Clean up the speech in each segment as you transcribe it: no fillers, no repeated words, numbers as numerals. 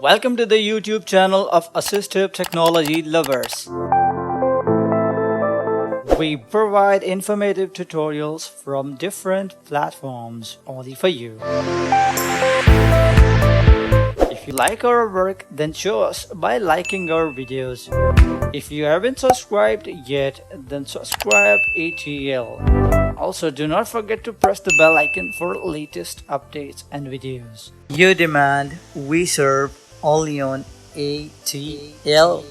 Welcome to the YouTube channel of Assistive Technology Lovers. We provide informative tutorials from different platforms only for you. If you like our work, then show us by liking our videos. If you haven't subscribed yet, then subscribe ATL. Also, do not forget to press the bell icon for latest updates and videos. You demand, we serve, only on ATL.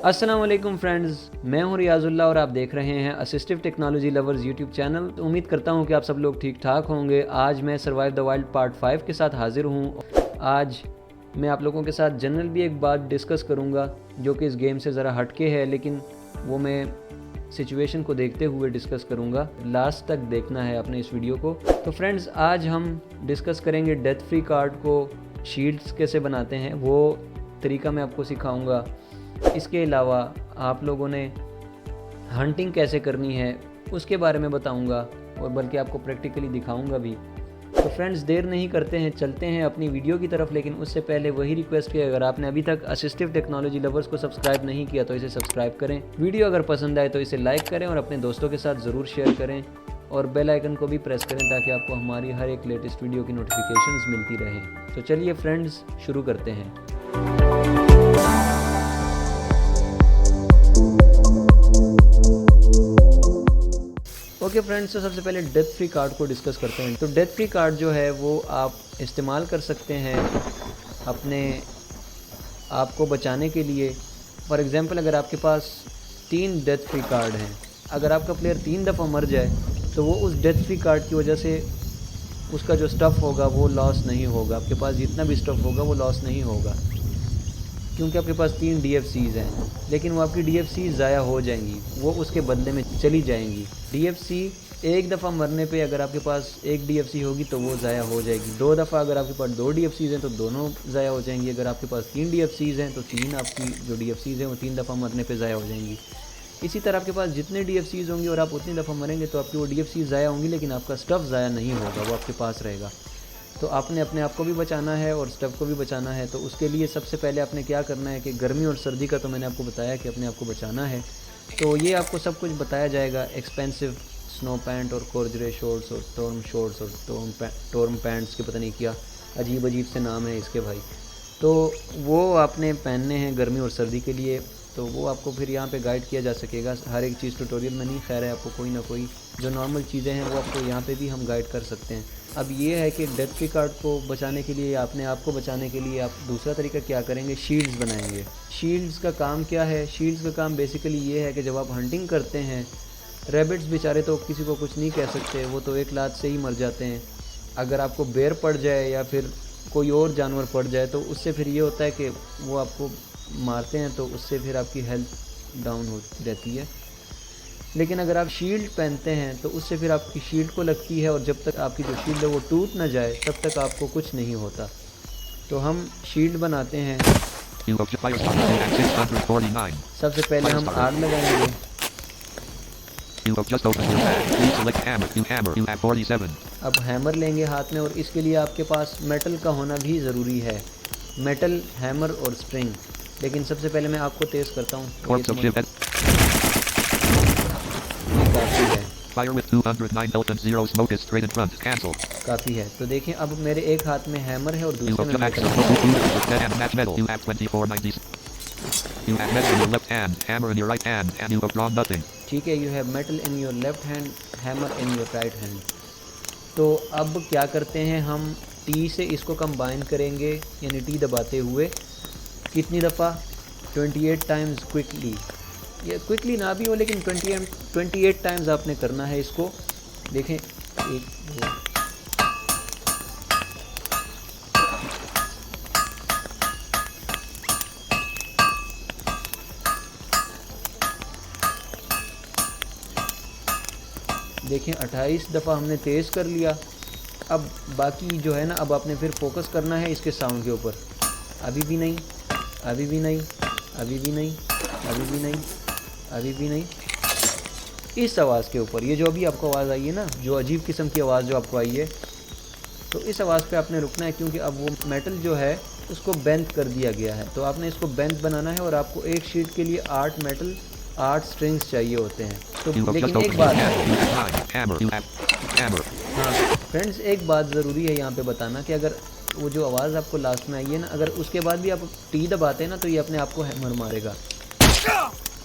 अस्सलाम वालेकुम friends, मैं हूं रियाजुल्लाह और आप देख रहे हैं assistive technology lovers YouTube channel. तो उम्मीद करता हूं कि आप सब लोग ठीक ठाक होंगे। आज मैं सर्वाइव द वाइल्ड पार्ट 5 के साथ हाजिर हूं। आज मैं आप लोगों के साथ जनरल भी एक बात डिस्कस करूंगा जो कि इस गेम से ज़रा हटके है, लेकिन वो मैं सिचुएशन को देखते हुए डिस्कस करूंगा। लास्ट तक देखना है अपने इस वीडियो को। तो फ्रेंड्स, आज हम डिस्कस करेंगे डेथ फ्री कार्ड को शील्ड्स कैसे बनाते हैं, वो तरीका मैं आपको सिखाऊँगा। इसके अलावा आप लोगों ने हंटिंग कैसे करनी है उसके बारे में बताऊंगा और बल्कि आपको प्रैक्टिकली दिखाऊंगा भी। तो फ्रेंड्स, देर नहीं करते हैं, चलते हैं अपनी वीडियो की तरफ। लेकिन उससे पहले वही रिक्वेस्ट है, अगर आपने अभी तक असिस्टिव टेक्नोलॉजी लवर्स को सब्सक्राइब नहीं किया तो इसे सब्सक्राइब करें। वीडियो अगर पसंद आए तो इसे लाइक करें और अपने दोस्तों के साथ ज़रूर शेयर करें और बेल आइकन को भी प्रेस करें ताकि आपको हमारी हर एक लेटेस्ट वीडियो की नोटिफिकेशंस मिलती रहें। तो चलिए फ्रेंड्स, शुरू करते हैं। ओके फ्रेंड्स, तो सबसे पहले डेथ फ्री कार्ड को डिस्कस करते हैं। तो डेथ फ्री कार्ड जो है वो आप इस्तेमाल कर सकते हैं अपने आप को बचाने के लिए। फॉर एग्जांपल, अगर आपके पास 3 डेथ फ्री कार्ड हैं, अगर आपका प्लेयर 3 दफ़ा मर जाए तो वो उस डेथ फ्री कार्ड की वजह से उसका जो स्टफ़ होगा वो लॉस नहीं होगा। आपके पास जितना भी स्टफ़ होगा वो लॉस नहीं होगा क्योंकि आपके पास 3 DFCs हैं। लेकिन वो आपकी DFCs ज़ाया हो जाएंगी, वो उसके बदले में चली जाएंगी। DFC एक दफ़ा मरने पे अगर आपके पास 1 DFC होगी तो वो ज़ाया हो जाएगी। 2 दफ़ा अगर आपके पास 2 DFCs हैं तो दोनों ज़ाया हो जाएंगी। अगर आपके पास 3 DFCs हैं तो 3 आपकी जो DFCs हैं वो 3 दफ़ा मरने पे ज़ाया हो जाएंगी। इसी तरह आपके पास जितने DFCs होंगे और आप उतनी दफ़ा मरेंगे तो आपकी वो DFCs ज़ाया होंगी, लेकिन आपका स्टफ़ ज़ाया नहीं होगा, वो आपके पास रहेगा। तो आपने अपने आप को भी बचाना है और स्टफ़ को भी बचाना है। तो उसके लिए सबसे पहले आपने क्या करना है कि गर्मी और सर्दी का तो मैंने आपको बताया कि अपने आप को बचाना है। तो ये आपको सब कुछ बताया जाएगा। एक्सपेंसिव स्नो पैंट और कोरजरे शॉर्ट्स और शॉर्ट्स और टॉर्म पैंट्स के पता नहीं क्या अजीब अजीब से नाम है इसके भाई। तो वो आपने पहनने हैं गर्मी और सर्दी के लिए। तो वो आपको फिर यहाँ पे गाइड किया जा सकेगा। हर एक चीज़ ट्यूटोरियल में नहीं, खैर है, आपको कोई ना कोई जो नॉर्मल चीज़ें हैं वो आपको यहाँ पे भी हम गाइड कर सकते हैं। अब ये है कि डेथ फ्री कार्ड को बचाने के लिए, अपने आप को बचाने के लिए आप दूसरा तरीका क्या करेंगे, शील्ड्स बनाएंगे। शील्ड्स का काम क्या है? शील्ड्स का काम बेसिकली ये है कि जब आप हंटिंग करते हैं, रैबिट्स बेचारे तो किसी को कुछ नहीं कह सकते, वो तो एक लात से ही मर जाते हैं। अगर आपको बेर पड़ जाए या फिर कोई और जानवर पड़ जाए तो उससे फिर ये होता है कि वो आपको मारते हैं, तो उससे फिर आपकी हेल्थ डाउन होती रहती है। लेकिन अगर आप शील्ड पहनते हैं तो उससे फिर आपकी शील्ड को लगती है और जब तक आपकी जो शील्ड है वो टूट ना जाए तब तक आपको कुछ नहीं होता। तो हम शील्ड बनाते हैं। सबसे पहले हम आग लगाएंगे। अब हैमर लेंगे हाथ में और इसके लिए आपके पास मेटल का होना भी ज़रूरी है। मेटल, हैमर और स्प्रिंग। लेकिन सबसे पहले मैं आपको तेज़ करता हूँ। काफ़ी है। तो देखें, अब मेरे एक हाथ में हैमर है और दूसरे में मेटल। ठीक है, you have metal in your left hand, hammer in your right hand. तो अब क्या करते हैं, हम टी से इसको कंबाइन करेंगे, यानी टी दबाते हुए। कितनी दफ़ा? 28 टाइम्स क्विकली। ये क्विकली ना भी हो लेकिन 28 टाइम्स आपने करना है इसको। देखें, 1 2 देखें 28 दफ़ा हमने तेज़ कर लिया। अब बाकी जो है ना, अब आपने फिर फोकस करना है इसके साउंड के ऊपर। अभी भी नहीं, अभी भी नहीं, अभी भी नहीं, अभी भी नहीं, अभी भी नहीं, इस आवाज़ के ऊपर। ये जो अभी आपको आवाज़ आई है ना, जो अजीब किस्म की आवाज़ जो आपको आई है, तो इस आवाज़ पे आपने रुकना है, क्योंकि अब वो मेटल जो है उसको बेंथ कर दिया गया है। तो आपने इसको बेंथ बनाना है और आपको एक शीट के लिए 8 मेटल 8 स्ट्रिंग्स चाहिए होते हैं। तो लेकिन एक बात, हाँ फ्रेंड्स, एक बात ज़रूरी है यहाँ पे बताना कि अगर वो जो आवाज़ आपको लास्ट में आई है ना, अगर उसके बाद भी आप टी दबाते हैं ना, तो ये अपने आप को हैमर मारेगा।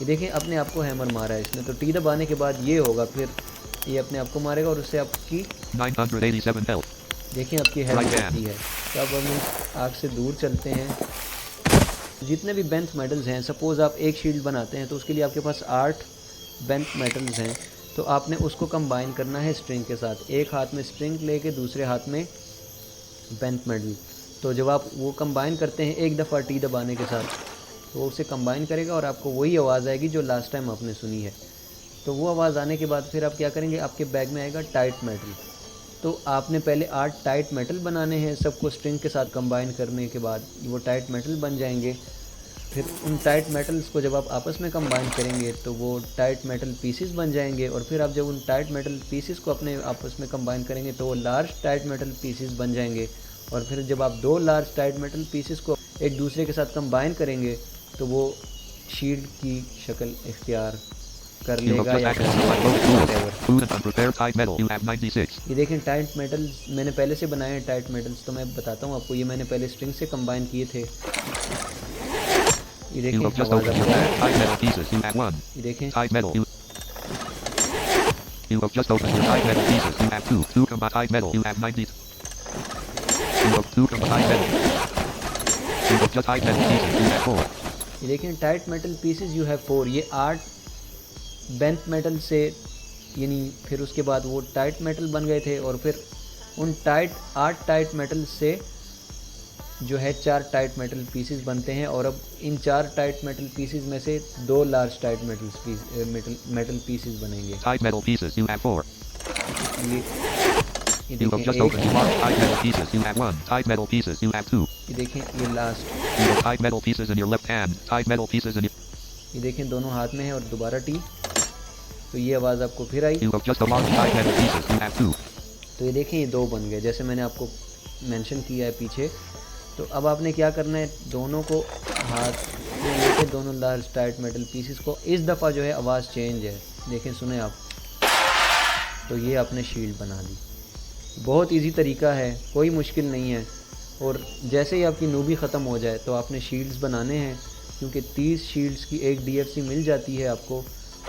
ये देखें अपने आप को हैमर मारा है इसने। तो टी दबाने के बाद ये होगा, फिर ये अपने आप को मारेगा और उससे आपकी 987 health. देखें आपकी हेल्थ बढ़ती है। तो अब हम आग से दूर चलते हैं। जितने भी बेंथ मेटल्स हैं, सपोज़ आप एक शील्ड बनाते हैं तो उसके लिए आपके पास 8 बेंथ मेटल्स हैं। तो आपने उसको कंबाइन करना है स्ट्रिंग के साथ। एक हाथ में स्ट्रिंग लेके दूसरे हाथ में बेंथ मेटल। तो जब आप वो कंबाइन करते हैं एक दफ़ा टी दबाने के साथ, तो वो उसे कंबाइन करेगा और आपको वही आवाज़ आएगी जो लास्ट टाइम आपने सुनी है। तो वो आवाज़ आने के बाद फिर आप क्या करेंगे, आपके बैग में आएगा टाइट मेटल। तो आपने पहले 8 टाइट मेटल बनाने हैं, सबको स्ट्रिंग के साथ कंबाइन करने के बाद वो टाइट मेटल बन जाएंगे। फिर उन टाइट मेटल्स को जब आप आपस में कंबाइन करेंगे तो वो टाइट मेटल पीसेस बन जाएंगे। और फिर आप जब उन टाइट मेटल पीसेस को अपने आपस में कंबाइन करेंगे तो वो लार्ज टाइट मेटल पीसेस बन जाएंगे। और फिर जब आप 2 लार्ज टाइट मेटल पीसेस को एक दूसरे के साथ कंबाइन करेंगे तो वो शील्ड की शक्ल इख्तियार कर You have लेगा just या accessed select both tools. Food and unprepared tight metal. You have 96. ये देखें टाइट मेटल्स मैंने पहले से बनाए हैं। टाइट मेटल्स तो मैं बताता हूँ आपको, ये मैंने पहले स्ट्रिंग से कंबाइन किए थे। ये You देखें have just आवाज़ opened your आ रही bag. है। Tight metal pieces. You have 1. ये देखें Tight metal. You have just opened your tight metal pieces. You have 2. 2 combined tight metal. You have 90. You have 2 combined tight metal. You have just tight metal pieces. You have 4. ये देखें tight metal pieces you have 4। ये 8 बेंथ metal से, यानी फिर उसके बाद वो tight metal बन गए थे। और फिर उन 8 टाइट मेटल से जो है 4 टाइट मेटल पीसेस बनते हैं। और अब इन 4 टाइट मेटल पीसेस में से 2 लार्ज टाइट मेटल पीसेस बनेंगे। Tight metal pieces. You have 4. ये You have देखें just opened your marked tight metal pieces. You have 1. Tight metal pieces. You have 2. ये देखें ये last, You have tight metal pieces in your left hand. Tight metal pieces in your... ये देखें दोनों हाथ में है और दोबारा टी। तो ये आवाज़ आपको फिर आई। You have just marked tight metal pieces. You have 2. तो ये देखें ये 2 बन गए जैसे मैंने आपको मेंशन किया है पीछे। तो अब आपने क्या करना है, दोनों को हाथ में लेके दोनों लार्ज टाइट मेटल पीसेस को, इस दफ़ा जो है आवाज़ चेंज है, देखें सुने आप। तो ये आपने शील्ड बना दी। बहुत इजी तरीका है, कोई मुश्किल नहीं है। और जैसे ही आपकी नूबी ख़त्म हो जाए तो आपने शील्ड्स बनाने हैं, क्योंकि 30 शील्ड्स की एक DFC मिल जाती है आपको।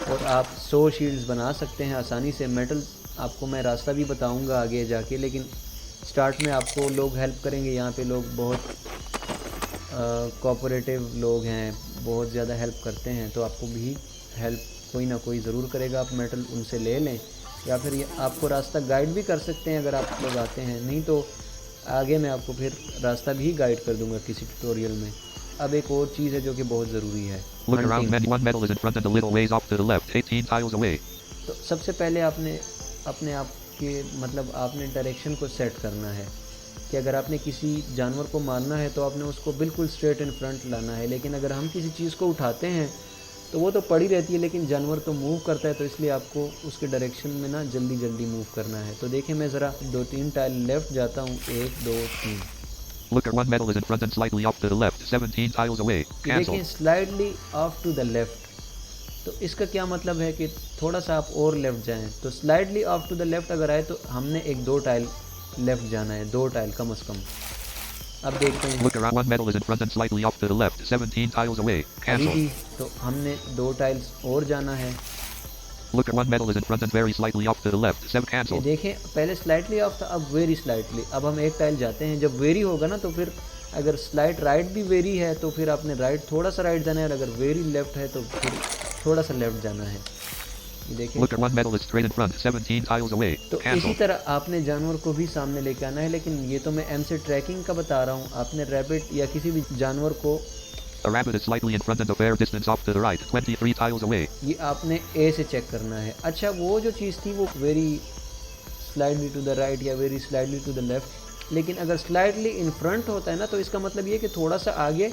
और आप 100 शील्ड्स बना सकते हैं आसानी से। मेटल आपको मैं रास्ता भी बताऊंगा आगे जाके, लेकिन स्टार्ट में आपको लोग हेल्प करेंगे। यहाँ पे लोग बहुत कोऑपरेटिव लोग हैं, बहुत ज़्यादा हेल्प करते हैं। तो आपको भी हेल्प कोई ना कोई ज़रूर करेगा। आप मेटल उनसे ले लें, या फिर आपको रास्ता गाइड भी कर सकते हैं अगर आप लोग आते हैं। नहीं तो आगे मैं आपको फिर रास्ता भी गाइड कर दूंगा किसी ट्यूटोरियल में। अब एक और चीज़ है जो कि बहुत ज़रूरी है, Look around. hunting। One metal is in front and a little ways off to the left. 18 tiles away. तो सबसे पहले आपने अपने आप के मतलब आपने डायरेक्शन को सेट करना है कि अगर आपने किसी जानवर को मारना है तो आपने उसको बिल्कुल स्ट्रेट इन फ्रंट लाना है। लेकिन अगर हम किसी चीज़ को उठाते हैं तो वो तो पड़ी रहती है, लेकिन जानवर तो मूव करता है। तो इसलिए आपको उसके डायरेक्शन में ना जल्दी जल्दी मूव करना है। तो देखिए मैं ज़रा 2-3 टाइल लेफ़्ट जाता हूँ, 1 2 3। Look, one metal is in front and slightly off to the left. 17 tiles away. देखिए Cancel. Slightly off to the left, तो इसका क्या मतलब है कि थोड़ा सा आप और लेफ़्ट जाएं। तो slightly off to the left अगर आए तो हमने 1-2 टाइल लेफ़्ट जाना है, 2 टाइल कम से कम। अब देखते हैं Look around. One metal is in front and slightly off to the left. 17 tiles away. अभी Cancel. भी, तो हमने 2 टाइल्स और जाना है। Look, one metal is in front and very slightly off to the left. 7 ये cancel. देखें पहले स्लाइटली ऑफ था, अब वेरी स्लाइटली। अब हम 1 टाइल जाते हैं। जब वेरी होगा ना तो फिर अगर स्लाइट राइट भी वेरी है तो फिर आपने राइट थोड़ा सा राइट जाना है, और अगर वेरी लेफ़्ट है तो फिर थोड़ा सा लेफ़्ट जाना है। ये देखिए Look, one metal is straight in front. 17 tiles away. तो Cancel. इसी तरह आपने जानवर को भी सामने लेके आना है। लेकिन ये तो मैं M से ट्रैकिंग का बता रहा हूँ। आपने रैबिट या किसी भी जानवर को A rabbit is slightly in front and a fair distance off to the right, 23 tiles away. ये आपने ए से चेक करना है। अच्छा, वो जो चीज़ थी वो very slightly to the right या very slightly to the left, लेकिन अगर स्लाइडली इन फ्रंट होता है ना तो इसका मतलब ये कि थोड़ा सा आगे,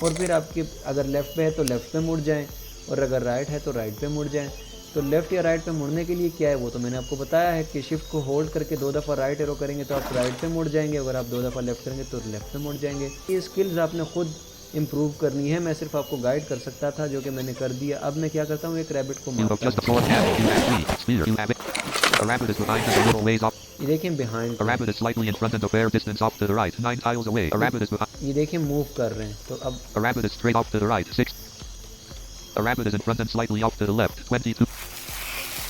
और फिर आपके अगर लेफ़्ट पे है तो लेफ़्ट पे मुड़ जाएं, और अगर राइट है तो राइट पे मुड़ जाएं। तो लेफ़्ट या राइट पे मुड़ने के लिए क्या है वो तो मैंने आपको बताया है कि शिफ्ट को होल्ड करके 2 दफ़ा राइट एरो करेंगे तो आप राइट पे मुड़ जाएंगे, अगर आप 2 दफ़ा लेफ़्ट करेंगे तो लेफ़्ट पे मुड़ जाएंगे। ये स्किल्स आपने खुद इम्प्रूव करनी है, मैं सिर्फ आपको गाइड कर सकता था जो कि मैंने कर दिया। अब मैं क्या करता हूँ, एक रैबिट को You have मारता just हूँ। deployed animal. You have 3. Spear. You have it. A rabbit is behind and a little ways off. ये देखें behind, A rabbit is slightly in front and a fair distance off to the right, 9 tiles away. A rabbit is behind. ये देखें move कर रहे हैं। तो अब A rabbit is straight off to the right, 6. A rabbit is in front and slightly off to the left, 22.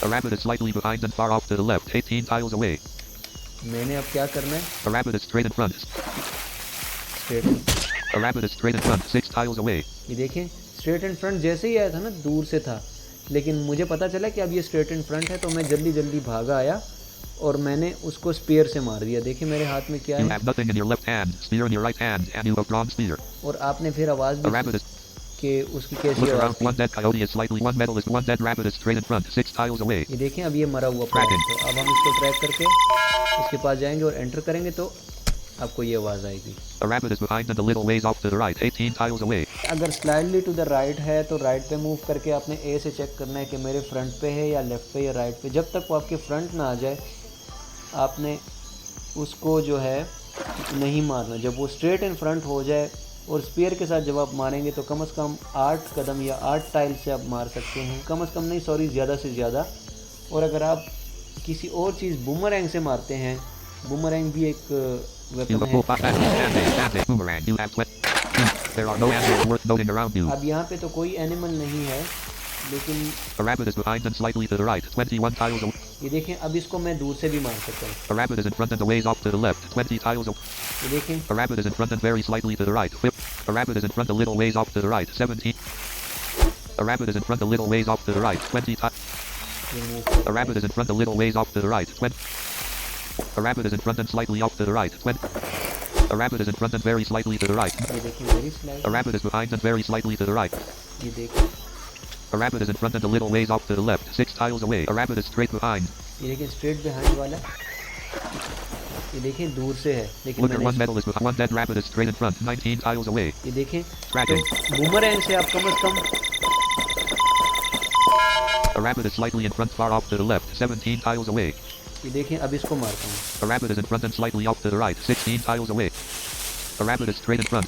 A rabbit is slightly behind and far off to the left, 18 tiles away. मैंने अब क्या करना है, A rabbit is straight in front. Straight, A rabbit is straight in front, 6 tiles away. ये देखें straight in front जैसे ही आया था ना, दूर से था, लेकिन मुझे पता चला कि अब ये स्ट्रेट इन फ्रंट है तो मैं जल्दी जल्दी भागा आया और मैंने उसको स्पीयर से मार दिया। देखिए मेरे हाथ में क्या You है, have nothing in your left hand, spear in your right hand, and you have drawn spear. और आपने फिर आवाज़ A भी rabbit is. कि उसकी कैसी Look आवाज़ around. थी। One dead coyote is slightly. One medalist. One dead rabbit is straight in front, 6 tiles away. ये देखें अब ये मरा हुआ पड़ा है, तो अब हम इसको ट्रैक करके इसके पास जाएंगे और एंटर करेंगे तो आपको ये आवाज़ आएगी। A rabbit is behind and a little ways off to the right, 18 tiles away. अगर स्लाइडली टू द राइट है तो राइट पे मूव करके आपने ए से चेक करना है कि मेरे फ्रंट पे है या लेफ़्ट पे या राइट पे। जब तक वो आपके फ्रंट ना आ जाए आपने उसको जो है नहीं मारना। जब वो स्ट्रेट इन फ्रंट हो जाए और स्पीयर के साथ जब आप मारेंगे तो कम से कम 8 कदम या 8 टाइल से आप मार सकते हैं, कम से कम नहीं, सॉरी, ज़्यादा से ज़्यादा। और अगर आप किसी और चीज़ बूमरैंग से मारते हैं, बूमरैंग भी एक You वेपन have है। full and a boomerang. You have 20. There are no animals worth noting around you. अब यहाँ पे तो कोई एनिमल नहीं है, लेकिन A rabbit is behind and slightly to the right, 21 tiles away. ये देखें अब इसको मैं दूर से भी मार सकता हूँ। A rabbit is in front and a ways off to the left, 20 tiles away. ये देखें A rabbit is in front and very slightly to the right, 5. A rabbit is in front a little ways off to the right, 17. A rabbit is in front a little ways off to the right, 20 tiles. ये move कर A rabbit is in front a little ways off to the right, 20. A rabbit is in front and slightly off to the right, 20. A rabbit is in front and very slightly to the right. ये देखें very slide, A rabbit is behind and very slightly to the right. ये देखें, A rabbit is in front and a little ways off to the left, 6 tiles away. A rabbit is straight behind. ये देखें straight behind वाला, ये देखें दूर से है, लेकिन Look, one मैंने medalist behind. One dead rabbit is straight in front, 19 tiles away. ये देखें Tracking. तो बूमरैंग से आप कम से कम A rabbit is slightly in front, far off to the left, 17 tiles away. ये देखें अब इसको मारता हूँ। A rabbit is in front and slightly off to the right, 16 tiles away. A rabbit is straight in front.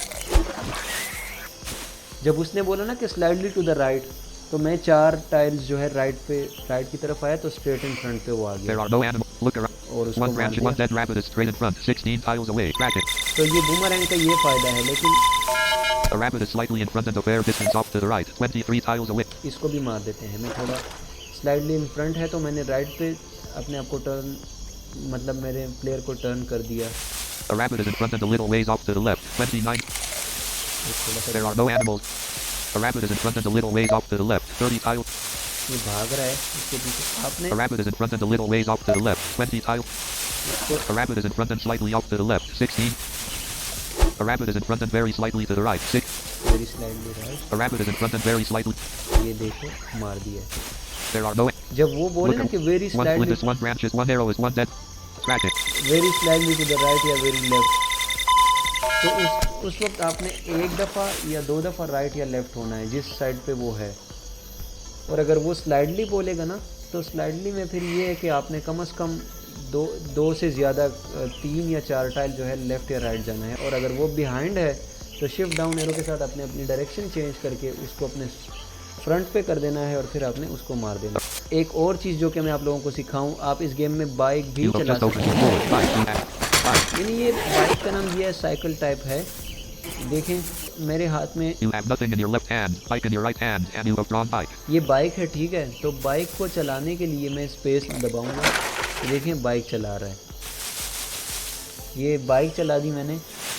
जब उसने बोला ना कि स्लाइडली टू द राइट, तो मैं 4 टाइल्स जो है राइट की तरफ आया तो स्ट्रेट इन फ्रंट पे वो आ There गया are no animals. Look around. और उसको One मार branch, दिया। one dead rabbit is straight in front, 16 tiles away. Tracking. तो ये बूमरैंग का ये फ़ायदा है, लेकिन A rabbit is slightly in front and a fair distance off to the right, 23 tiles away. इसको भी मार देते हैं। मैं थोड़ा स्लाइडली इन फ्रंट है तो मैंने राइट पे अपने आप को टर्न, मतलब मेरे प्लेयर को टर्न कर दिया। A rabbit is in front and a little ways off to the left, 29. ये थोड़ा सा There are no animals. A rabbit is in front and a little ways off to the left, 30 tiles. ये भाग rहा है इसके पीछे। आपने A rabbit is in front and a little ways off to the left, 20 tiles. इसको A rabbit is in front and slightly off to the left, 16. A rabbit is in front and very slightly to the right, 6. Very slightly right, A rabbit is in front and very slightly. ये देखो मार दिया। There are no. जब वो बोले ना Look, कि very one flint slightly is one branch is one arrow is one dead. Tracking. To the right या वेरी लेफ्ट, तो उस वक्त आपने एक दफ़ा या 2 दफ़ा राइट या लेफ़्ट होना है जिस साइड पे वो है। और अगर वो स्लाइडली बोलेगा ना तो स्लाइडली में फिर ये है कि आपने कम से कम दो से ज़्यादा 3 या 4 टाइल जो है लेफ़्ट या राइट जाना है। और अगर वो बिहाइंड है तो शिफ्ट डाउन एरो के साथ आपने अपनी डायरेक्शन चेंज करके उसको अपने फ्रंट पे कर देना है और फिर आपने उसको मार देना। एक और चीज़ जो कि मैं आप लोगों को सिखाऊं, आप इस गेम में बाइक भी You have चला just opened सकते your हैं। forward. 5, 2, and 5. यानी ये बाइक का नाम ये है, साइकिल टाइप है। देखें मेरे हाथ में You have nothing in your left hand, bike in your right hand, and you have drawn bike. ये बाइक है, ठीक है। तो बाइक को चलाने के लिए मैं स्पेस दबाऊंगा, तो देखें बाइक चला रहा है। ये बाइक चला दी मैंने।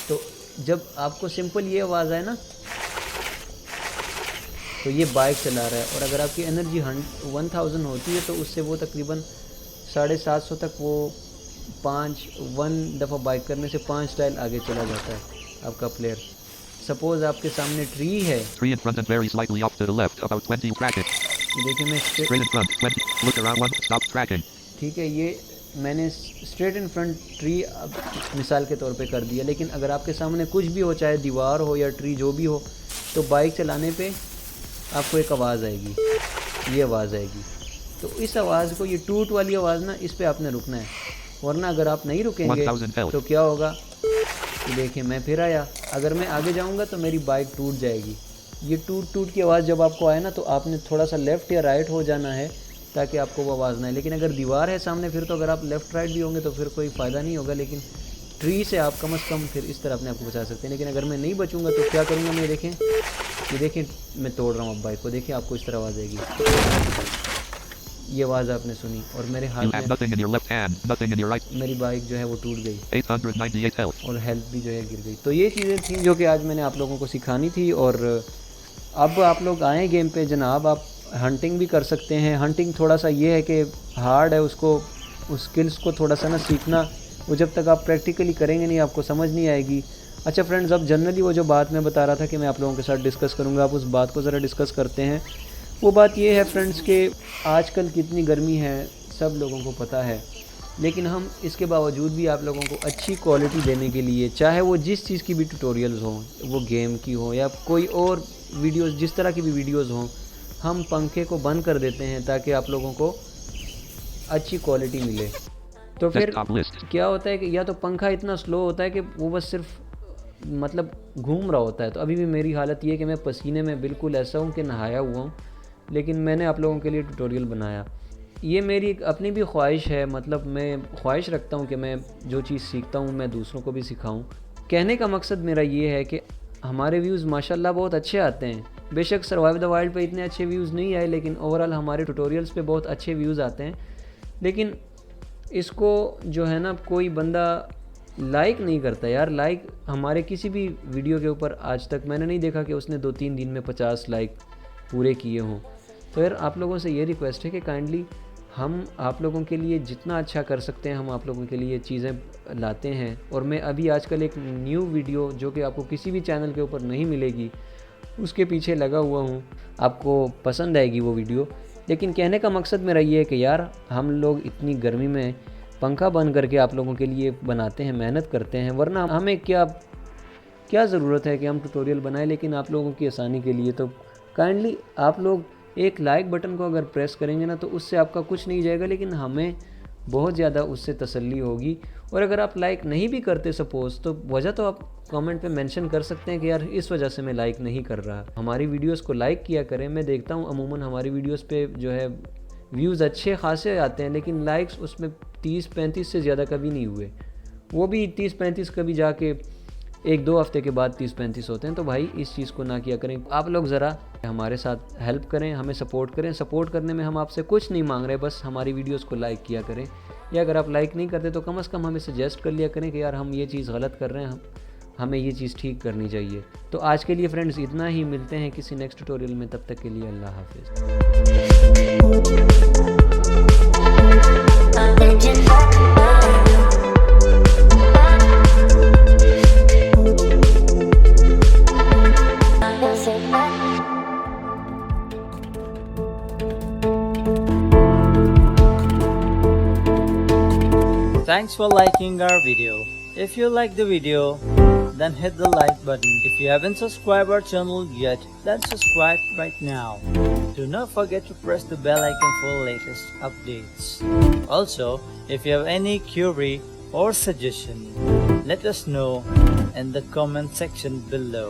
तो जब आपको सिंपल ये आवाज़ आए ना तो ये बाइक चला रहा है। और अगर आपकी एनर्जी 1000 होती है तो उससे वो तकरीबन 750 तक वो 1 दफ़ा बाइक करने से 5 टाइल आगे चला जाता है आपका प्लेयर। सपोज आपके सामने ट्री है, Tree in front and very slightly off to the left, about 20 tracking. ये देखिए मैं Straight in front, 20. Look around 1, stop tracking. ठीक है, ये मैंने स्ट्रेट इन फ्रंट ट्री मिसाल के तौर पे कर दिया, लेकिन अगर आपके सामने कुछ भी हो, चाहे दीवार हो या ट्री जो भी हो, तो बाइक चलाने पे आपको एक आवाज़ आएगी, ये आवाज़ आएगी। तो इस आवाज़ को, ये टूट वाली आवाज़ ना, इस पे आपने रुकना है, वरना अगर आप नहीं रुकेंगे 1000 L. तो क्या होगा, ये देखिए मैं फिर आया, अगर मैं आगे जाऊंगा तो मेरी बाइक टूट जाएगी। ये टूट की आवाज़ जब आपको आए ना, तो आपने थोड़ा सा लेफ़्ट या राइट हो जाना है ताकि आपको वो आवाज़ ना आए। लेकिन अगर दीवार है सामने, फिर तो अगर आप लेफ़्ट राइट भी होंगे तो फिर कोई फ़ायदा नहीं होगा, लेकिन ट्री से आप कम से कम फिर इस तरह अपने आप को बचा सकते हैं। लेकिन अगर मैं नहीं बचूंगा तो क्या करूँगा मैं, देखें, ये देखें मैं तोड़ रहा हूँ अब बाइक को, देखिए आपको इस तरह आवाज़ आएगी, ये आवाज़ आपने सुनी और मेरे हाथ You have में nothing in your left hand, nothing in your right. मेरी बाइक जो है वो टूट गई 898 health. और हेल्थ भी जो है गिर गई। तो ये चीज़ें थी जो कि आज मैंने आप लोगों को सिखानी थी। और अब आप लोग आएँ गेम पे जनाब, आप हंटिंग भी कर सकते हैं। हंटिंग थोड़ा सा ये है कि हार्ड है, उसको उस स्किल्स को थोड़ा सा ना सीखना, वो जब तक आप प्रैक्टिकली करेंगे नहीं आपको समझ नहीं आएगी। अच्छा फ्रेंड्स, अब जनरली वो जो बात मैं बता रहा था कि मैं आप लोगों के साथ डिस्कस करूँगा, आप उस बात को ज़रा डिस्कस करते हैं। वो बात ये है फ्रेंड्स कि आजकल कितनी गर्मी है सब लोगों को पता है, लेकिन हम इसके बावजूद भी आप लोगों को अच्छी क्वालिटी देने के लिए, चाहे वो जिस चीज़ की भी ट्यूटोरियल्स हों, वो गेम की हो या कोई और वीडियोस, जिस तरह की भी वीडियोस हों, हम पंखे को बंद कर देते हैं ताकि आप लोगों को अच्छी क्वालिटी मिले। तो फिर क्या होता है कि या तो पंखा इतना स्लो होता है कि वो बस सिर्फ मतलब घूम रहा होता है। तो अभी भी मेरी हालत ये है कि मैं पसीने में बिल्कुल ऐसा हूँ कि नहाया हुआ हूँ, लेकिन मैंने आप लोगों के लिए ट्यूटोरियल बनाया। ये मेरी अपनी भी ख्वाहिश है, मतलब मैं ख्वाहिश रखता हूँ कि मैं जो चीज़ सीखता हूँ मैं दूसरों को भी सिखाऊँ। कहने का मकसद मेरा ये है कि हमारे व्यूज़ माशाल्लाह बहुत अच्छे आते हैं। बेशक सर्वाइव द वाइल्ड पे इतने अच्छे व्यूज़ नहीं आए, लेकिन ओवरऑल हमारे ट्यूटोरियल्स पे बहुत अच्छे व्यूज़ आते हैं। लेकिन इसको जो है ना, कोई बंदा लाइक नहीं करता यार। लाइक हमारे किसी भी वीडियो के ऊपर आज तक मैंने नहीं देखा कि उसने 2-3 दिन में 50 लाइक पूरे किए हों। तो यार आप लोगों से ये रिक्वेस्ट है कि काइंडली हम आप लोगों के लिए जितना अच्छा कर सकते हैं हम आप लोगों के लिए चीज़ें लाते हैं। और मैं अभी आजकल एक न्यू वीडियो जो कि आपको किसी भी चैनल के ऊपर नहीं मिलेगी, उसके पीछे लगा हुआ हूँ, आपको पसंद आएगी वो वीडियो। लेकिन कहने का मकसद मेरा ये है कि यार हम लोग इतनी गर्मी में पंखा बंद करके आप लोगों के लिए बनाते हैं, मेहनत करते हैं, वरना हमें क्या ज़रूरत है कि हम ट्यूटोरियल बनाएं, लेकिन आप लोगों की आसानी के लिए। तो काइंडली आप लोग एक लाइक बटन को अगर प्रेस करेंगे ना, तो उससे आपका कुछ नहीं जाएगा, लेकिन हमें बहुत ज़्यादा उससे तसल्ली होगी। और अगर आप लाइक नहीं भी करते सपोज़, तो वजह तो आप कमेंट पे मेंशन कर सकते हैं कि यार इस वजह से मैं लाइक नहीं कर रहा। हमारी वीडियोस को लाइक किया करें। मैं देखता हूँ अमूमन हमारी वीडियोस पे जो है व्यूज़ अच्छे खासे आते हैं, लेकिन लाइक्स उसमें 30-35 से ज़्यादा कभी नहीं हुए। वो भी 30-35 कभी जाके 1-2 हफ्ते के बाद 30-35 होते हैं। तो भाई इस चीज़ को ना किया करें। आप लोग ज़रा हमारे साथ हेल्प करें, हमें सपोर्ट करें। सपोर्ट करने में हम आपसे कुछ नहीं मांग रहे, बस हमारी वीडियोस को लाइक किया करें। या अगर आप लाइक नहीं करते तो कम से कम हमें सजेस्ट कर लिया करें कि यार हम ये चीज़ गलत कर रहे हैं, हमें ये चीज़ ठीक करनी चाहिए। तो आज के लिए फ्रेंड्स इतना ही, मिलते हैं किसी नेक्स्ट ट्यूटोरियल में, तब तक के लिए अल्लाह हाफिज़। Thanks for liking our video. If you like the video, then hit the like button. If you haven't subscribed our channel yet, then subscribe right now. Do not forget to press the bell icon for latest updates. Also, if you have any query or suggestion, let us know in the comment section below.